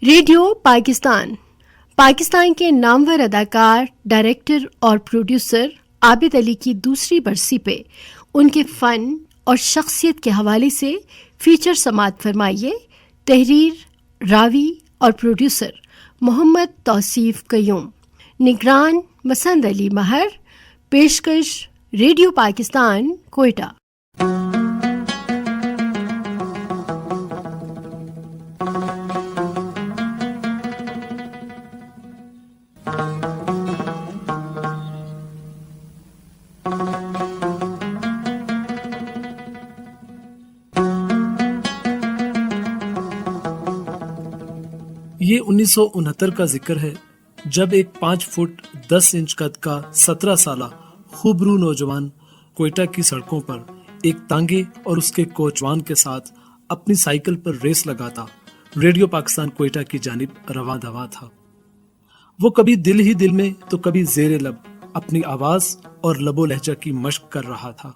Radio Pakistan کے نامور اداکار، ڈائریکٹر اور پروڈیوسر عابد علی کی دوسری برسی پہ ان کے فن اور شخصیت کے حوالے سے فیچر سماعت فرمائیے۔ تحریر، راوی اور پروڈیوسر محمد توصیف قیوم، نگران مسند علی مہر، پیشکش ریڈیو پاکستان کوئٹہ۔ یہ 1969 کا ذکر ہے جب ایک 5 فٹ 10 انچ قد کا 17 سالہ خوبرو نوجوان کوئٹہ کی سڑکوں پر ایک تانگے اور اس کے کوچوان کے ساتھ اپنی سائیکل پر ریس لگاتا ریڈیو پاکستان کوئٹہ کی جانب رواں دواں تھا۔ وہ کبھی دل ہی دل میں تو کبھی زیر لب اپنی آواز اور لب و لہجہ کی مشق کر رہا تھا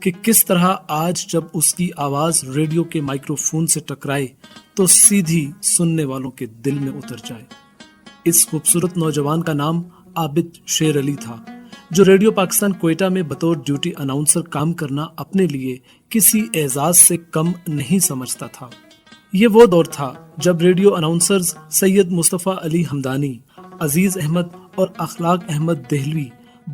کہ کس طرح آج جب اس کی آواز ریڈیو کے مائکرو فون سے ٹکرائے تو سیدھی سننے والوں کے دل میں اتر جائے۔ اس خوبصورت نوجوان کا نام عابد شیر علی تھا، جو ریڈیو پاکستان کوئٹہ میں بطور ڈیوٹی اناؤنسر کام کرنا اپنے لیے کسی اعزاز سے کم نہیں سمجھتا تھا۔ یہ وہ دور تھا جب ریڈیو اناؤنسرز سید مصطفیٰ علی حمدانی، عزیز احمد اور اخلاق احمد دہلوی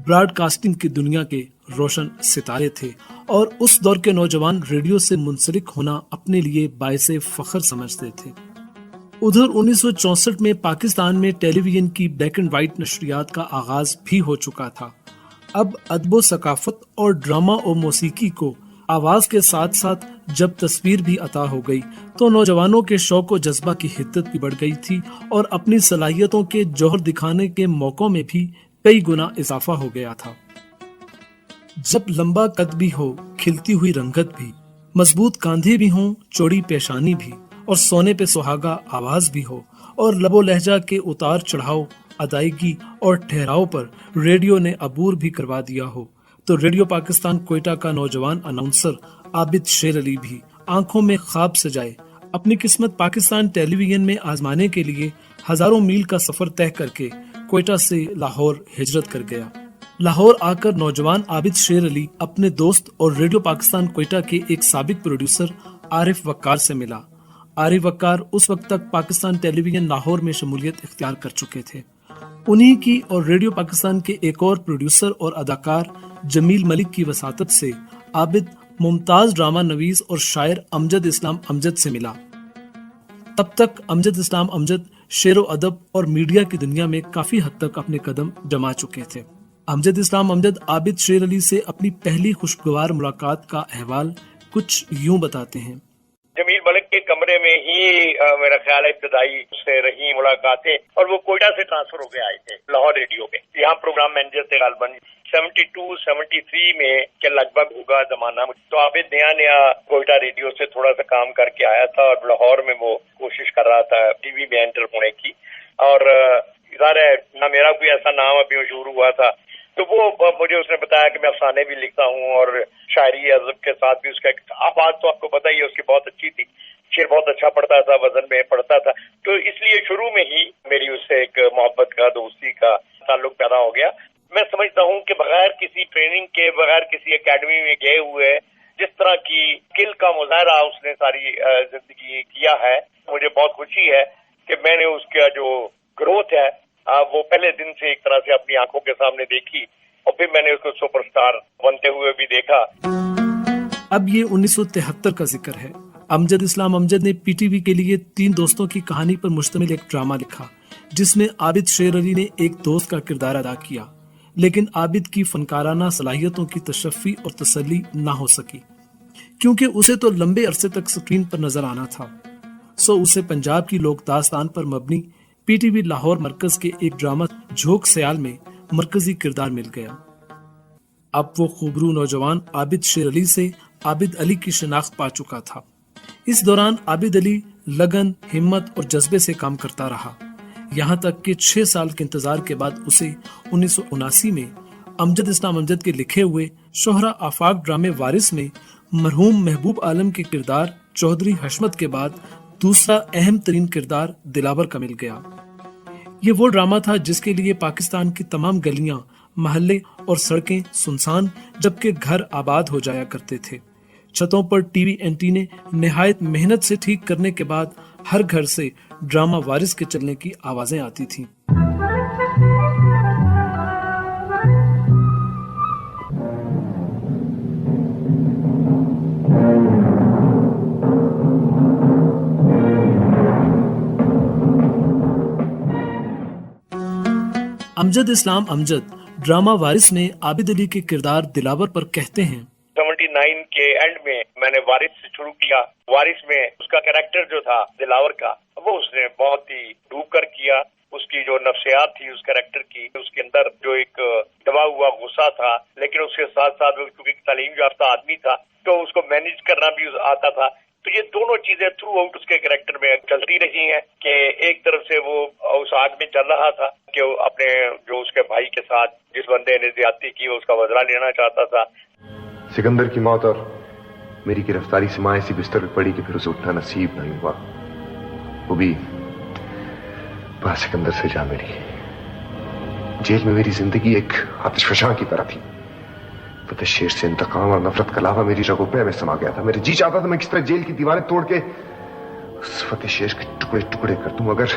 براڈ کاسٹنگ کی دنیا کے روشن ستارے تھے، اور اس دور کے نوجوان ریڈیو سے منسلک ہونا اپنے لیے باعث فخر سمجھتے تھے۔ ادھر 1964 میں پاکستان میں ٹیلی ویژن کی بلیک اینڈ وائٹ نشریات کا آغاز بھی ہو چکا تھا۔ اب ادب و ثقافت اور ڈرامہ اور موسیقی کو آواز کے ساتھ ساتھ جب تصویر بھی عطا ہو گئی تو نوجوانوں کے شوق و جذبہ کی حدت بھی بڑھ گئی تھی، اور اپنی صلاحیتوں کے جوہر دکھانے کے موقعوں میں بھی کئی گنا اضافہ ہو گیا تھا۔ جب لمبا قد بھی ہو، کھلتی ہوئی رنگت بھی، مضبوط کاندھے بھی ہوں، چوڑی پیشانی بھی، اور سونے پہ سہاگا آواز بھی ہو، اور لب و لہجہ کے اتار چڑھاؤ، ادائیگی اور ٹھہراؤ پر ریڈیو نے عبور بھی کروا دیا ہو، تو ریڈیو پاکستان کوئٹہ کا نوجوان اناؤنسر عابد شیر علی بھی آنکھوں میں خواب سجائے اپنی قسمت پاکستان ٹیلی ویژن میں آزمانے کے لیے ہزاروں میل کا سفر طے کر کے کوئٹہ سے لاہور ہجرت کر گیا۔ لاہور آ کر نوجوان عابد شیر علی اپنے دوست اور ریڈیو پاکستان کوئٹہ کے ایک سابق پروڈیوسر عارف وقار سے ملا۔ عارف وقار اس وقت تک پاکستان ٹیلی ویژن لاہور میں شمولیت اختیار کر چکے تھے۔ انہی کی اور ریڈیو پاکستان کے ایک اور پروڈیوسر اور اداکار جمیل ملک کی وساطت سے عابد ممتاز ڈرامہ نویس اور شاعر امجد اسلام امجد سے ملا۔ تب تک امجد اسلام امجد شعر و ادب اور میڈیا کی دنیا میں کافی حد تک اپنے قدم جما چکے تھے۔ امجد اسلام امجد عابد شیر علی سے اپنی پہلی خوشگوار ملاقات کا احوال کچھ یوں بتاتے ہیں۔ جمیل ملک کے کمرے میں ہی میرا خیال ہے ابتدائی سے رہی ملاقاتیں، اور وہ کوئٹہ سے ٹرانسفر ہو کے آئے تھے لاہور ریڈیو میں، یہاں پروگرام مینیجر تھے غالباً 72-73 میں کے لگ بھگ ہوگا زمانہ۔ تو عابد نیا کوئٹہ ریڈیو سے تھوڑا سا کام کر کے آیا تھا، اور لاہور میں وہ کوشش کر رہا تھا ٹی وی میں انٹر ہونے کی، اور ظاہر ہے نہ میرا کوئی ایسا نام ابھی مشہور ہوا تھا، تو وہ مجھے اس نے بتایا کہ میں افسانے بھی لکھتا ہوں اور شاعری ادب کے ساتھ بھی اس کا آواز تو آپ کو پتہ ہی ہے اس کی بہت اچھی تھی، شعر بہت اچھا پڑھتا تھا، وزن میں پڑھتا تھا، تو اس لیے شروع میں ہی میری اس سے ایک محبت کا، دوستی کا تعلق پیدا ہو گیا۔ میں سمجھتا ہوں کہ بغیر کسی ٹریننگ کے، بغیر کسی اکیڈمی میں گئے ہوئے جس طرح کی اسکل کا مظاہرہ اس نے ساری زندگی کیا ہے، مجھے بہت خوشی ہے کہ میں نے اس کا جو گروتھ ہے وہ پہلے دن سے ایک طرح سے اپنی آنکھوں کے سامنے دیکھی، اور پھر میں نے اس کو سپر سٹار بنتے ہوئے بھی دیکھا۔ اب یہ 1973 کا ذکر ہے۔ امجد اسلام امجد نے پی ٹی وی کے لیے 3 دوستوں کی کہانی پر مشتمل ایک ڈرامہ لکھا، جس میں عابد شیر علی نے ایک دوست کا کردار ادا کیا، لیکن عابد کی فنکارانہ صلاحیتوں کی تشفی اور تسلی نہ ہو سکی، کیونکہ اسے تو لمبے عرصے تک سکرین پر نظر آنا تھا، سو اسے پنجاب کی لوک داستان پر مبنی پی ٹی وی لاہور مرکز کے ایک ڈرامہ جھوک سیال میں مرکزی کردار مل گیا۔ اب وہ خوبرو نوجوان عابد شیر علی سے عابد علی کی شناخت پا چکا تھا۔ اس دوران عابد علی لگن، ہمت اور جذبے سے کام کرتا رہا، یہاں تک کہ 6 سال کے انتظار کے بعد اسے 1979 میں امجد اسلام امجد کے لکھے ہوئے شہرہ آفاق ڈرامے وارث میں مرحوم محبوب عالم کے کردار چودھری حشمت کے بعد دوسرا اہم ترین کردار دلاور کا مل گیا۔ یہ وہ ڈرامہ تھا جس کے لیے پاکستان کی تمام گلیاں، محلے اور سڑکیں سنسان جبکہ گھر آباد ہو جایا کرتے تھے۔ چھتوں پر ٹی وی اینٹینے نہایت محنت سے ٹھیک کرنے کے بعد ہر گھر سے ڈرامہ وارث کے چلنے کی آوازیں آتی تھیں۔ امجد اسلام امجد ڈرامہ وارث میں عابد علی کے کردار دلاور پر کہتے ہیں، 79 کے اینڈ میں میں نے وارث سے شروع کیا۔ وارث میں اس کا کریکٹر جو تھا دلاور کا، وہ اس نے بہت ہی ڈوب کر کیا۔ اس کی جو نفسیات تھی اس کریکٹر کی، اس کے اندر جو ایک دبا ہوا غصہ تھا، لیکن اس کے ساتھ ساتھ وہ چونکہ ایک تعلیم یافتہ آدمی تھا تو اس کو مینیج کرنا بھی آتا تھا۔ تو یہ دونوں چیزیں تھرو آؤٹ اس کے کریکٹر میں چلتی رہی ہیں کہ ایک طرف سے وہ اس آگ میں چل رہا تھا کہ وہ اپنے جو اس کے بھائی کے ساتھ جس بندے نے زیادتی کی اس کا بدلہ لینا چاہتا تھا۔ سکندر کی موت اور میری گرفتاری سے ماں ایسی بستر پہ پڑی کہ پھر اسے اٹھنا نصیب نہیں ہوا، وہ بھی با سکندر سے جا ملی۔ جیل میں میری زندگی ایک آتش فشاں کی طرح تھی۔ فتح شیر سے انتقام اور نفرت کا لاوا میری رگوں پہ میں سما گیا تھا۔ میرے جی چاہتا تھا میں کس طرح جیل کی دیواریں توڑ کے اس فتح شیر کے ٹکڑے ٹکڑے کر دوں، مگر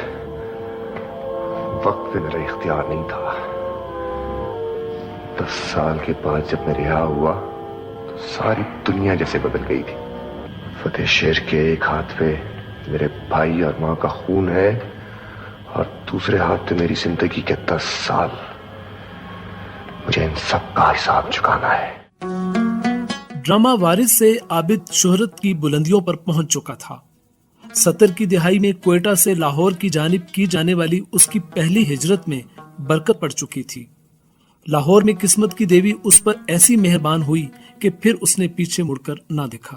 وقت پہ میرا اختیار نہیں تھا۔ 10 سال کے بعد جب میں رہا ہوا تو ساری دنیا جیسے بدل گئی تھی۔ فتح شیر کے ایک ہاتھ پہ میرے بھائی اور ماں کا خون ہے اور دوسرے ہاتھ پہ میری زندگی کے 10 سال۔ مجھے ان سب کا حساب چکانا ہے۔ ڈرامہ وارث سے عابد شہرت کی بلندیوں پر پہنچ چکا تھا۔ 70 کی دہائی میں کوئٹہ سے لاہور کی جانب کی جانے والی اس کی پہلی ہجرت میں برکت پڑ چکی تھی۔ لاہور میں قسمت کی دیوی اس پر ایسی مہربان ہوئی کہ پھر اس نے پیچھے مڑ کر نہ دیکھا۔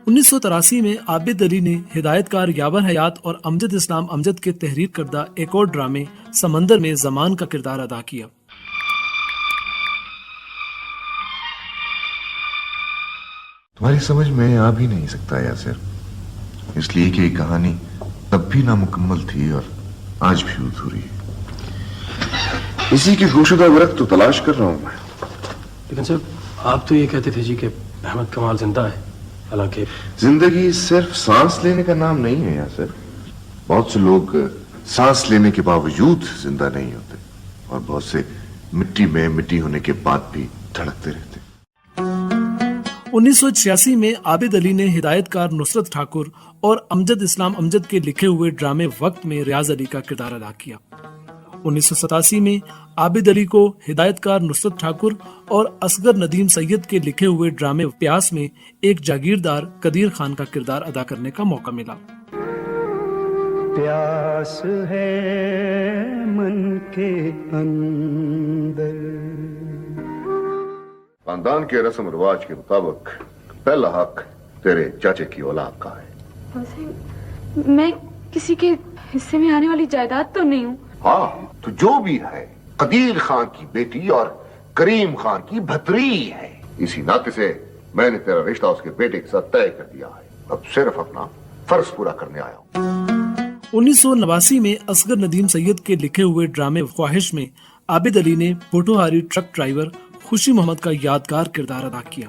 1983 میں عابد علی نے ہدایت کار یاور حیات اور امجد اسلام امجد کے تحریر کردہ ایک اور ڈرامے سمندر میں زمان کا کردار ادا کیا۔ تمہاری سمجھ میں آ بھی نہیں سکتا یاسر، اس لیے کہ یہ کہانی تب بھی نامکمل تھی اور آج بھی ادھوری ہے۔ اسی کی گوشدہ ورق تو تلاش کر رہا ہوں میں۔ لیکن صاحب آپ تو یہ کہتے تھے جی کہ احمد کمال زندہ ہے، حالانکہ زندگی صرف سانس لینے کا نام نہیں ہے یاسر۔ بہت سے لوگ سانس لینے کے باوجود زندہ نہیں ہوتے اور بہت سے مٹی میں مٹی ہونے کے بعد بھی دھڑکتے رہتے۔ 1986 میں عابد علی نے ہدایت کار نصرت ٹھاکر اور امجد اسلام امجد کے لکھے ہوئے ڈرامے وقت میں ریاض علی کا کردار ادا کیا۔ 1987 میں عابد علی کو ہدایت کار نصرت ٹھاکر اور اصغر ندیم سید کے لکھے ہوئے ڈرامے پیاس میں ایک جاگیردار قدیر خان کا کردار ادا کرنے کا موقع ملا۔ پیاس ہے من کے اندر، خاندان کے رسم رواج کے مطابق پہلا حق تیرے چاچے کی اولاد کا ہے۔ میں کسی کے حصے میں آنے والی جائیداد تو نہیں ہوں۔ ہاں تو جو بھی ہے قدیر خان کی بیٹی اور کریم خان کی بھتری ہے۔ اسی ناطے سے میں نے تیرا رشتہ اس کے بیٹے کے ساتھ طے کر دیا ہے۔ اب صرف اپنا فرض پورا کرنے آیا ہوں۔ 1989 میں اصغر ندیم سید کے لکھے ہوئے ڈرامے خواہش میں عابد علی نے پوٹوہاری ٹرک ڈرائیور خوشی محمد کا یادگار کردار ادا کیا۔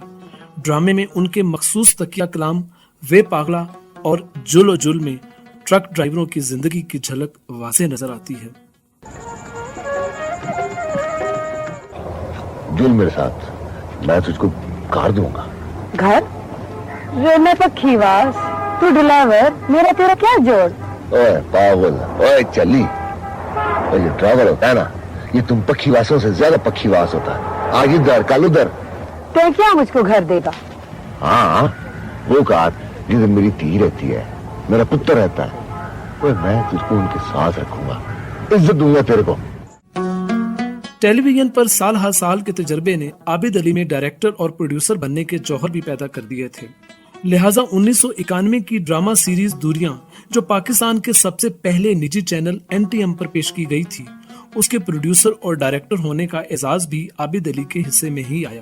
ڈرامے میں ان کے مخصوص تکیہ کلام وے پاگلا اور جل و جل میں ٹرک ڈرائیوروں کی زندگی کی جھلک واضح نظر آتی ہے۔ جل میرے ساتھ، میں تجھ کو کار دوں گا۔ گھر میں پکھی واس، تو ڈرائیور، میرا تیرا کیا جوڑ؟ اوے پاگل، اوے چلی، اور یہ ڈرائیور ہوتا ہے نا، یہ تم پکھی واسوں سے زیادہ پکھی واس ہوتا ہے۔ آگے در کل ادھر۔ تو کیا مجھ کو گھر دے گا؟ ہاں وہ کار جدھر میری تھی رہتی ہے، میرا پتر رہتا ہے، اوے میں تجھ کو ان کے ساتھ رکھوں گا، عزت دوں گا تیرے کو۔ ٹیلی ویژن پر سال ہر سال کے تجربے نے عابد علی میں ڈائریکٹر اور پروڈیوسر بننے کے جوہر بھی پیدا کر دیے تھے، لہٰذا 1991 کی ڈرامہ سیریز دوریاں جو پاکستان کے سب سے پہلے نجی چینل NTM پر پیش کی گئی تھی، اس کے پروڈیوسر اور ڈائریکٹر ہونے کا اعزاز بھی عابد علی کے حصے میں ہی آیا۔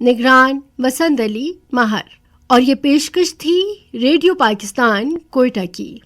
نگران وسند علی ماہر، اور یہ پیشکش تھی ریڈیو پاکستان کوئٹہ کی۔